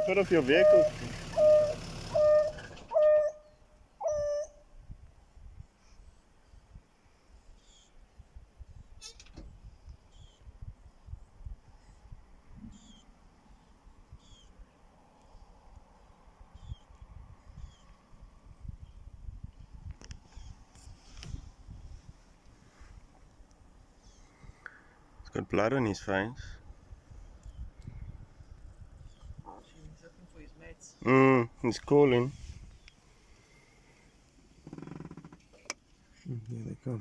Put off your vehicle. He's got blood on his face. He's looking for his mates. He's calling. Here they come.